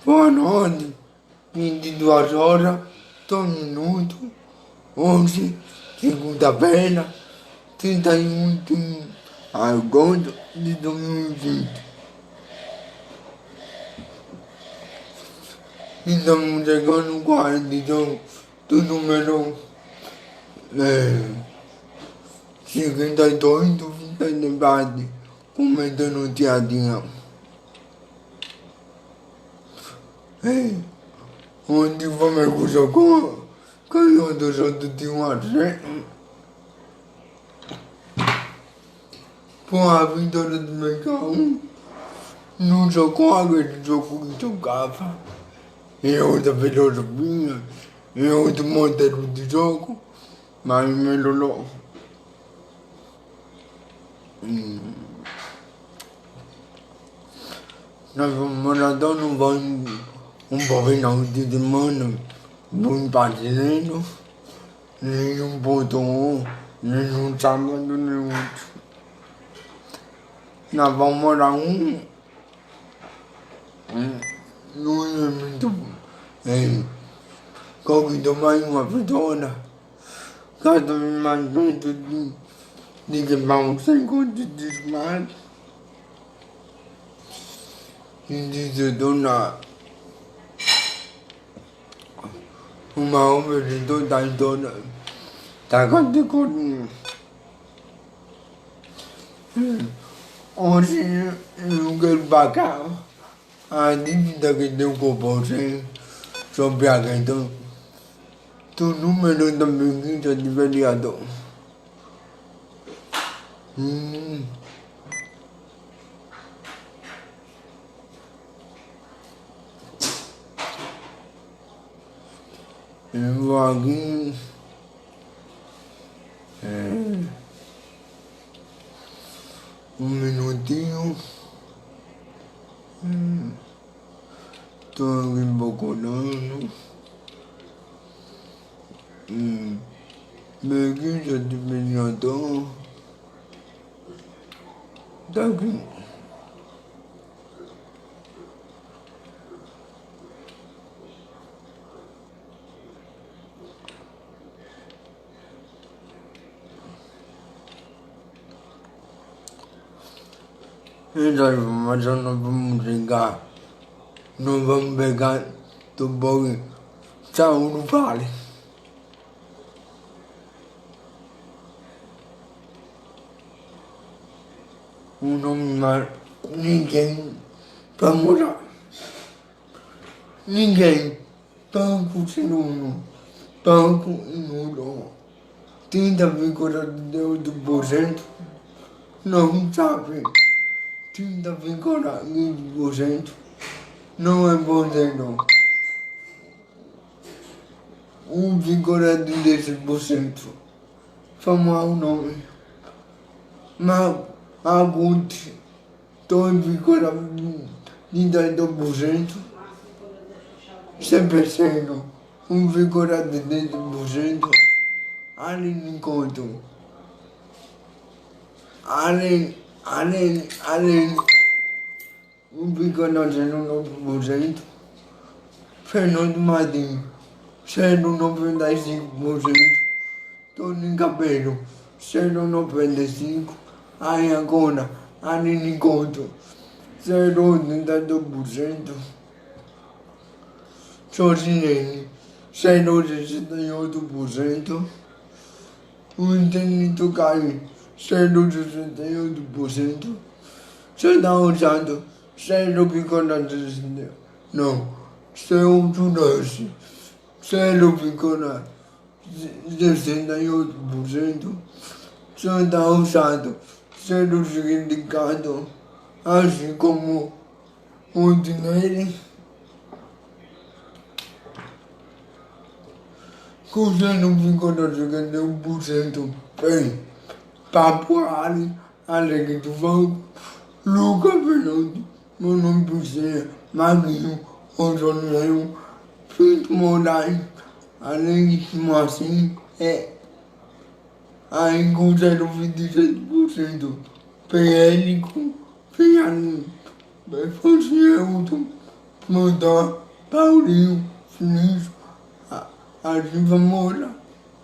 Boa noite, 22 horas, 2 minutos, hoje, segunda-feira, 31 de agosto de 2020. Estamos chegando com a edição do número 52 do debate, comentando o dia a dia. Onde vamos começar com o do jogo de uma com a vitória do Mecão no jogo, aquele jogo que jogava, eu da filosofia, eu do modelo de jogo, mas melhorou. Nós vamos morador, não vamos final de semana, não brasileiro, nem um botão, nem um sábado, nem outro. Nós vamos morar não é muito convido mais uma pessoa, cada vez mais perto de que vamos sem conta de desmaio. E de tornar uma obra de toda a história da categoria. Hoje eu quero pagar a dívida que tenho com você sobre a questão do número da pesquisa de vereador. Eu vou aqui um minutinho. Estou aqui procurando pesquisa de vereador. Está aqui. Essa informação nós vamos chegar, nós vamos pegar do blog Saúde Vale. O nome mais ninguém para morar. Ninguém banco segundo, banco nulo. 30,8% não sabe. 30,1% não é podendo. 1,13% famoso o nome. Mas agude 2,32%, 100%, 1,13%, além de encontro. Além 1,09%, Fernando Martins, 0,95%, Tony Cabelo, 0,95%, aí agora, além de encontro, 0,82%, Sozinene, 0,68%, o Internito Caio, 0,68%, Santa Usado, 0,13%, não, seu Judas, 0,68%, Santa Usado, 0,54%, assim como o dinheiro, com 0,51%, bem, Papuari, Alegre do Vão, Luca Fernando, meu nome Pizzeria, Maguinho, Ozoneiro, Pinto Moraes, além de assim, aí com Montar, Paulinho, Sinistro, Ativa Moura,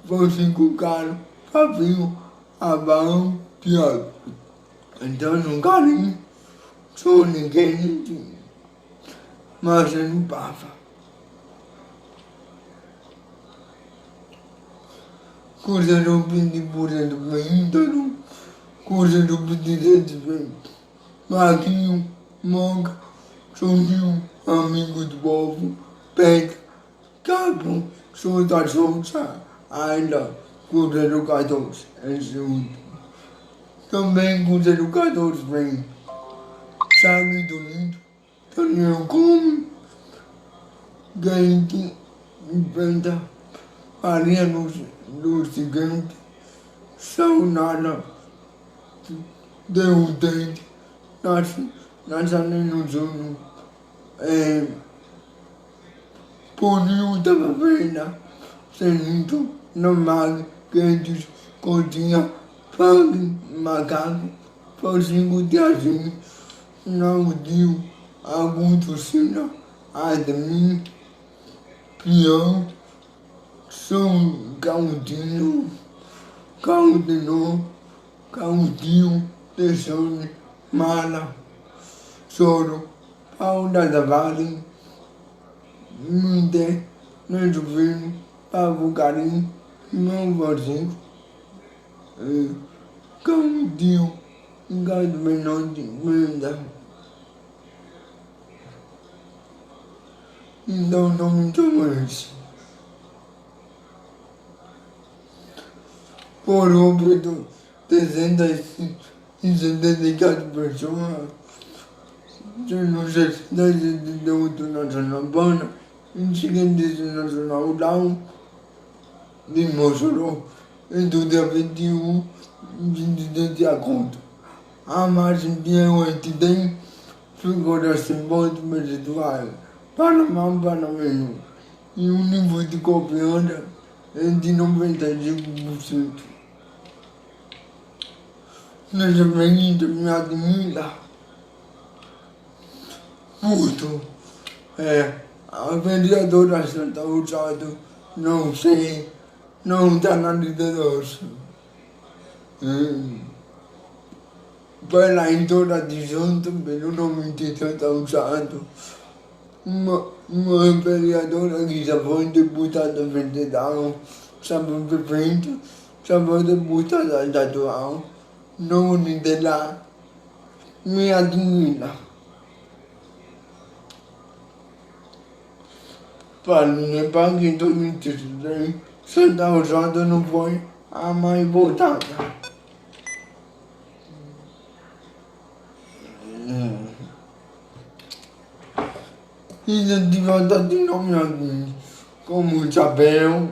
Francisco Caro, Fabinho, Abarão, Tiago. Antônio Carinho, Sônia Kennedy, Marcelo Pava. Coisa do 20% bem, todo. Coisa do 27% bem. Marquinho, Monga, Sozinho, Amigo do Povo, Pedro, Cabo, Souza Souza, ainda, coisa do 14, esse último. Também coisa do 14 bem. Sabe do Lindo, Daniel Come, Gente, Inventa, Maria do Seguinte, Saunada, Deudente, Nazareno Júnior, Paulinho da Pavena, Senito, Nomad, Quentes, Cotinha, Fang, Macaco, Francisco Tiazinho, Naudinho, Augusto Sina, Admin, Pião, São Caudinho, Caudinho, Teixeira, Mala, Soro, Paula da Vale, Minte, Neto Filho, Pavo Carinho, Meu Vasco, Caudinho, Gado Menotti, Menda. Então não me mais. Por óbito, 374 pessoas, sendo 68 nacional Bana, 26 nacional Down, de Mossoró, e do dia 21, 23 de agosto. A margem dia 8 tem figuração percentual. Panameno, e o nível de confiança é de 95%. Nessa medida me admira muito. A vereadora Santa Usado, não sei, não está na liderança. Vai lá em toda a divisão também, o nome de Santa Usado. Uma vereadora que já foi deputada federal, já foi prefeita, já foi deputada estadual, nome dela me admira. Para mim, para que 2023, Santa Usada não foi a mais votada. Incentivada de nome como chapéu,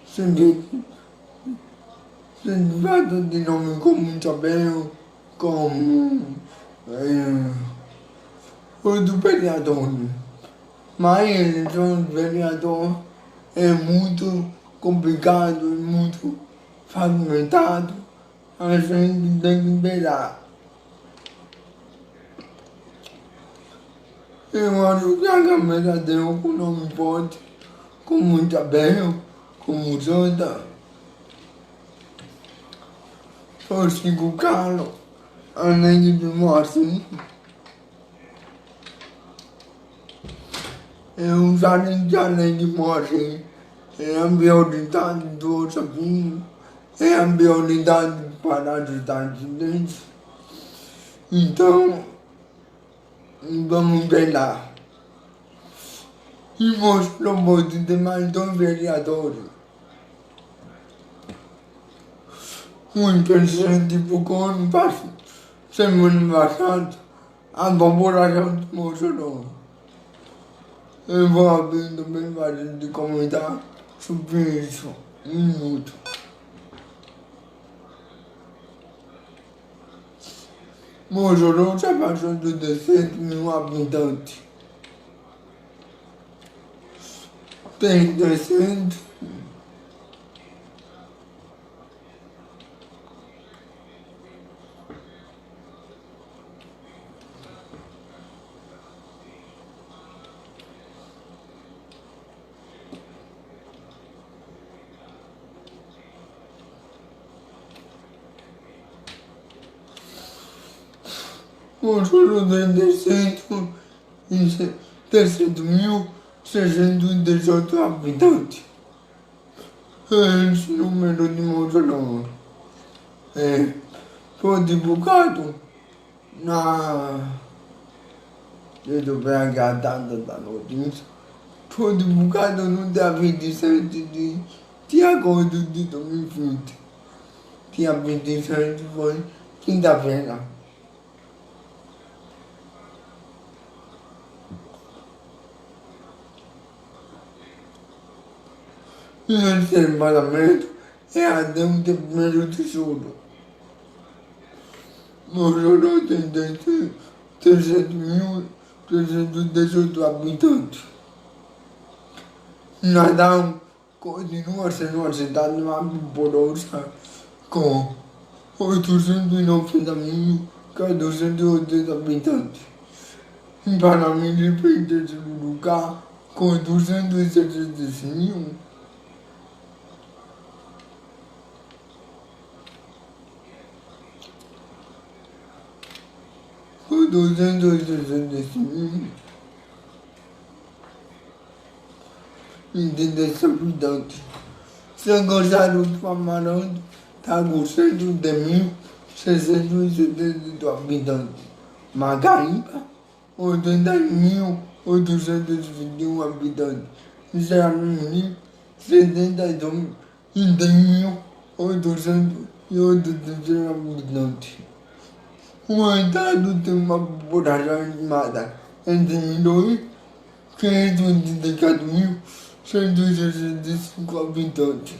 incentivada de nome como chapéu, como o do vereador. Mas eleição de vereador é muito complicado, é muito fragmentado, a gente tem que esperar. Eu acho que a Câmara deu com nome forte, como Isabel, como Santa, Francisco Carlos, além de Marcinho. Eu já além de Marcinho, é a prioridade do Sabinho, é a prioridade para os Estados Unidos. Então, vamos ver lá. E mostrou muito de mais dois vereadores. Um presidente ficou no passo, semana passada, a população de Mossoró. Eu vou abrir também para gente comentar sobre isso. Um minuto. Mossoró já passou de 200 mil habitantes. Tem 200. Mostrou 318 habitantes. Esse número de Mossoró foi divulgado na... Deixa eu ver aqui a data da notícia. Foi divulgado no dia 27 de agosto de 2020. Dia 27 foi quinta-feira. E esse separamento é até o dia 1º de julho. Mossoró tem 318 habitantes. Natal continua sendo a cidade mais populosa, com 890.480 habitantes. Paraná vem em terceiro lugar, com 265. Com 265 habitantes. São Gonçalo do Amaranto está com 110.672 habitantes. Macaíba, 80.821 habitantes. Jardim, 72.883 habitantes. O estado tem uma população estimada entre 1.584.165 habitantes.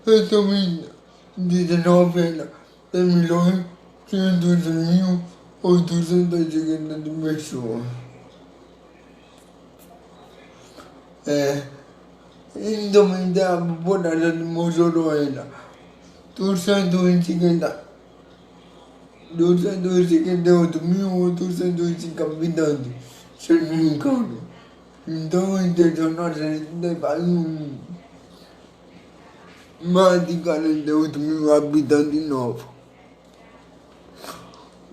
Resumindo, 19 tem 1.512.850 pessoas. Então, a população de Mossoró era 258.805 habitantes, se não me engano. Então, intencional tem mais de 48.000 habitantes novos.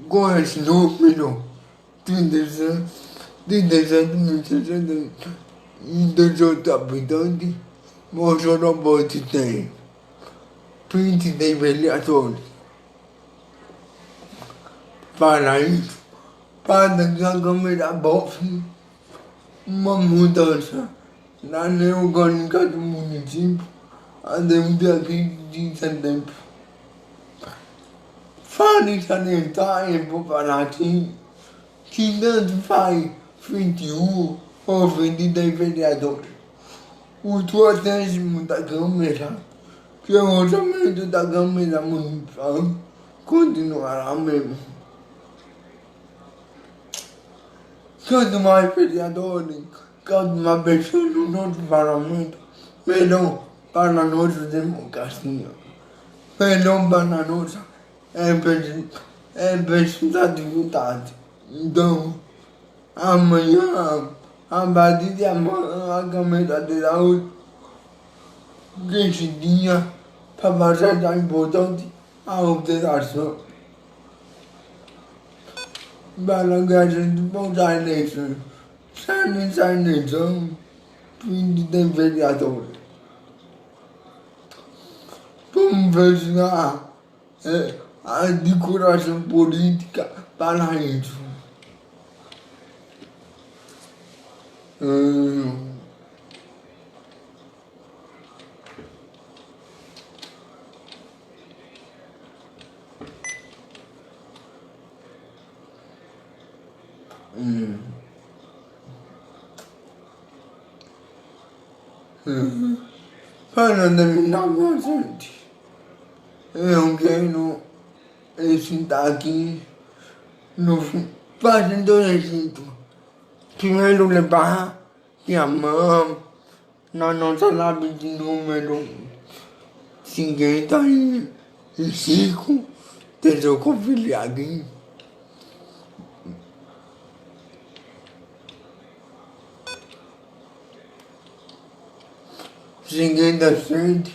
Com esse número, 37.618 habitantes, Mossoró pode ter 23 vereadores. Para isso, para que a Câmara apove uma mudança na lei orgânica do município até o dia 15 de setembro. Vale salientar e falar que tanto faz 21 ou 23 vereadores. O duodécimo da Câmara, que é o orçamento da Câmara Municipal, continuará mesmo. Quanto mais vereadores, quanto mais pessoas no nosso parlamento, melhor para a nossa democracia, melhor para a nossa representatividade. Então, amanhã, a partir de amanhã, a Câmara terá 15 dias para fazer a importante alteração. Para que a gente possa a eleição, nessa eleição, 23 vereadores. Vamos fechar a decoração política para isso. Para terminar, minha gente, eu quero citar aqui fazendo exemplo. Primeiro lugar, que amamos na nossa lápide de número 55, deixa eu conferir aqui. 57,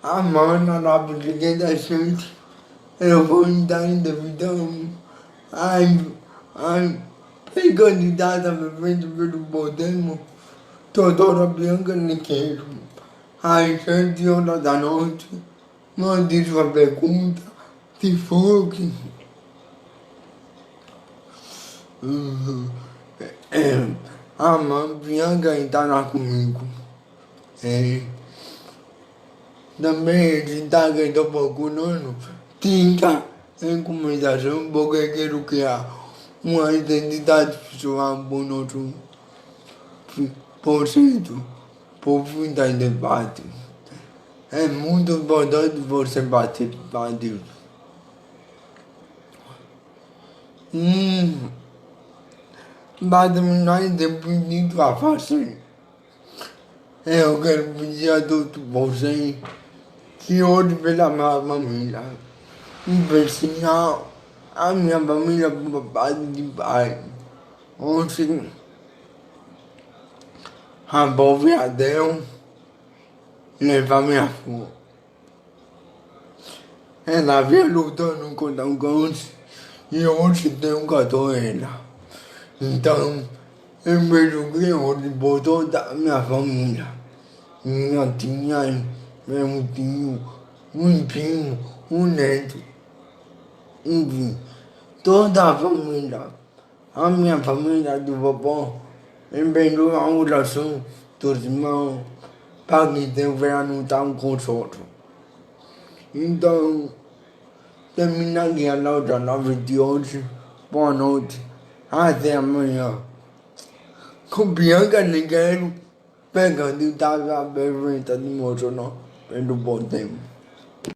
a mão na lápide 57, eu vou estar endividando. Ai, fui candidata a prefeito pelo Podemos, Teodora Bianca Niqueiro. Às 7 horas da noite, mande sua pergunta, se for que a mãe Bianca estará comigo. Também está que estou procurando tinta em comunicação porque quero criar uma identidade visual por nosso processo, por fim da debate. É muito importante você participar disso. Para terminar de pedir a fazer, eu quero pedir a todos vocês que hoje pela minha família, em especial a minha família por parte de pai. Hoje, a pobre Adel leva minha avó. Ela vinha lutando contra o câncer e hoje tenho com ela. Então, eu vejo que hoje por toda a minha família, minha tia, meu tio, um primo, um neto, enfim, toda a família, a minha família do vovô, enviou a oração dos irmãos para que Deus venha nos dar um consolo. Então, termina aqui a nossa live de hoje. Boa noite. Até amanhã. Com Bianca Nigueiro, pegando a perfeita de Mocionó pelo Podemos.